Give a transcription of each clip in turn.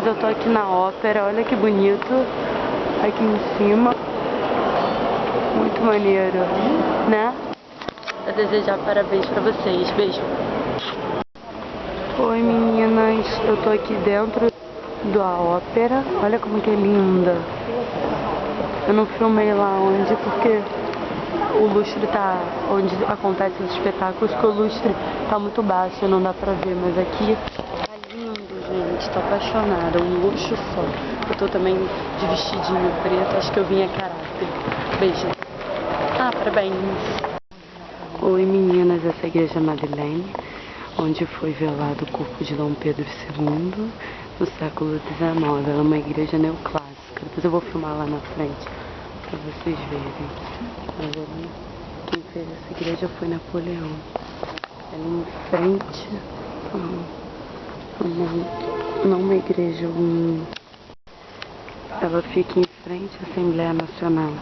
eu tô aqui na ópera, olha que bonito, aqui em cima, muito maneiro, né? A desejar parabéns pra vocês, beijo. Oi meninas, eu tô aqui dentro da ópera, olha como que é linda. Eu não filmei lá onde, porque o lustre tá, onde acontece os espetáculos, que o lustre tá muito baixo e não dá pra ver, mas aqui tá lindo, gente, tô apaixonada, um luxo só. Eu tô também de vestidinho preto, acho que eu vim a caráter. Beijo. Ah, parabéns. Oi meninas, essa é a igreja Madeleine, onde foi velado o corpo de Dom Pedro II no século XIX. Ela é uma igreja neoclássica, depois eu vou filmar lá na frente pra vocês verem. Agora, quem fez essa igreja foi Napoleão. Ela em frente, não uma igreja, ela fica em frente à Assembleia Nacional,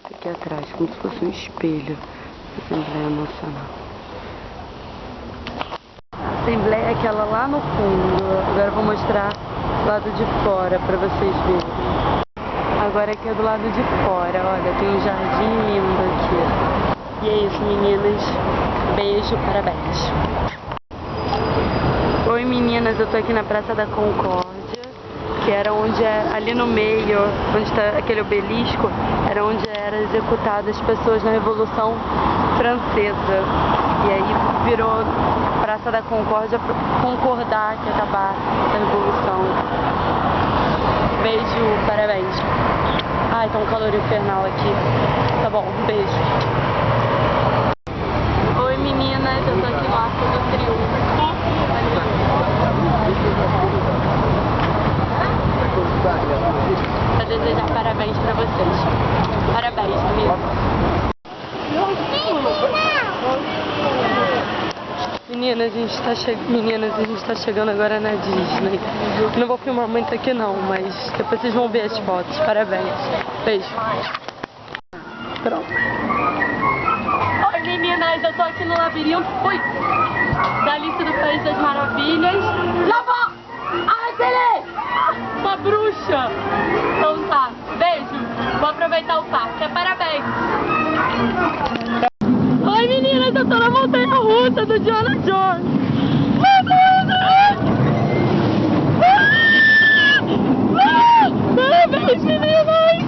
aqui atrás, como se fosse um espelho da Assembleia Nacional. A Assembleia é aquela lá no fundo, agora eu vou mostrar do lado de fora pra vocês verem. Agora aqui é do lado de fora, olha, tem um jardim lindo aqui. E é isso, meninas. Beijo, parabéns. Oi, meninas, eu tô aqui na Praça da Concórdia, que era onde ali no meio, onde está aquele obelisco, era onde eram executadas as pessoas na Revolução Francesa. E aí virou Praça da Concórdia para concordar que ia acabar a Revolução. Beijo, parabéns. Ai, tá um calor infernal aqui. Tá bom, beijo. Oi meninas, eu tô aqui no Arco do Triunfo. Pra desejar parabéns pra vocês. Parabéns, meninas. Meninas, a gente tá chegando agora na Disney. Não vou filmar muito aqui não, mas depois vocês vão ver as fotos. Parabéns. Beijo. Pronto. Oi meninas, eu tô aqui no labirinto. Ui! Da Alice do País das Maravilhas. Já vou! Ai, Pelé! Uma bruxa! Então tá, beijo. Vou aproveitar o parque. Parabéns. Oi meninas, eu tô na montanha russa do Indiana Jones. Parabéns meninas!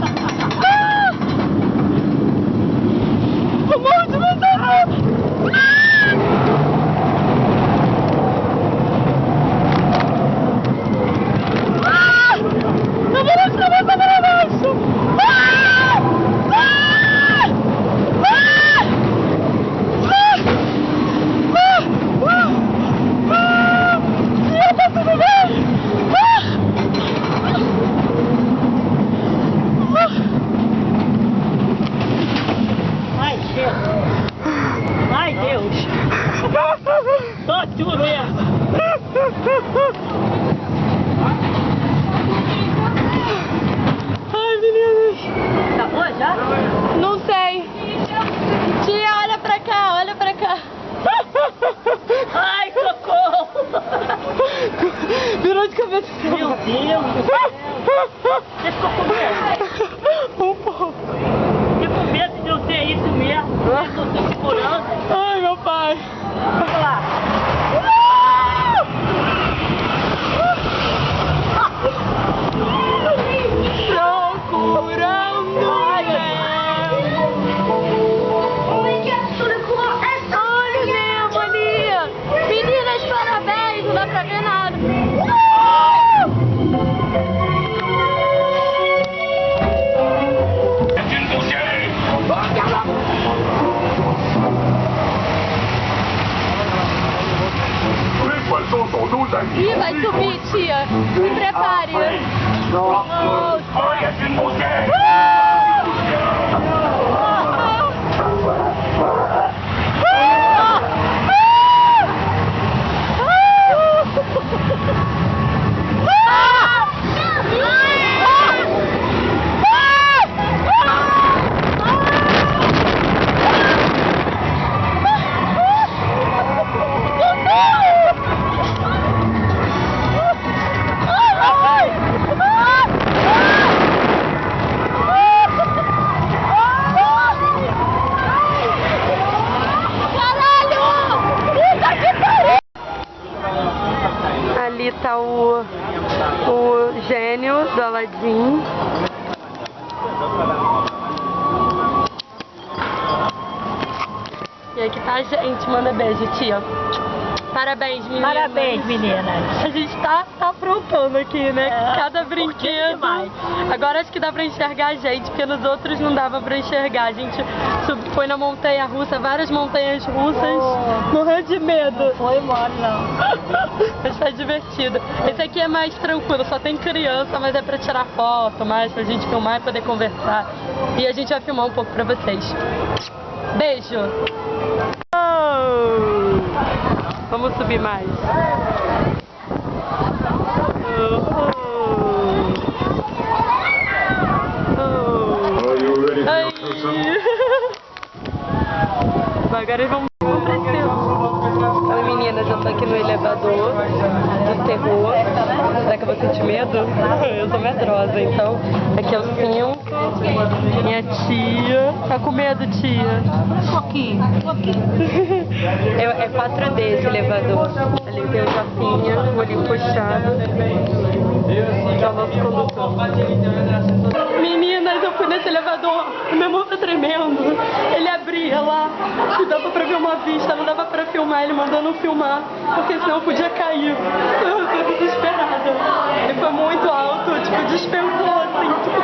Eu morro de vontade! Eu vou deixar você para baixo! Ai, Deus! Só tu mesmo! Ai, meninas! Tá boa já? Não sei! Tia, olha pra cá, olha pra cá! Ai, socorro! Virou de cabeça! Meu Deus do céu! Você ficou com medo? Um pouco! Fiquei com medo de eu ter isso mesmo! Eu tô segurando! Ai, meu pai! Vamos lá! Procurando! Olha o Nemo ali! Meninas, parabéns! Não dá pra ver nada! Ih, vai subir, tia! Se prepare! Ai! Ali tá o gênio do Aladdin. E aqui tá a gente, manda beijo, tia. Parabéns, meninas. Parabéns, meninas. A gente tá aprontando aqui, né? Cada brinquedo. Agora acho que dá pra enxergar a gente, porque nos outros não dava pra enxergar. A gente foi na montanha russa, várias montanhas russas, morreu de medo. Não foi mole, não. Mas tá divertido. Esse aqui é mais tranquilo, só tem criança, mas é pra tirar foto, mais pra gente filmar e poder conversar. E a gente vai filmar um pouco pra vocês. Beijo! Vamos subir mais. Ai. Agora eles vão pra cima. Oi meninas, eu tô aqui no elevador do terror. Será que eu vou sentir medo? Eu sou medrosa, então aqui é o 5. Minha tia. Tá com medo, tia? Um pouquinho. É 4D esse elevador. Ali tem o Jofinha, o olhinho puxado. Que é o nosso condutor. Meninas, eu fui nesse elevador, meu mão tá tremendo. Ele abria lá e dava pra ver uma vista, não dava pra filmar, ele mandou não filmar, porque senão eu podia cair. Eu tô desesperada. Ele foi muito alto, tipo, despencou assim, tipo,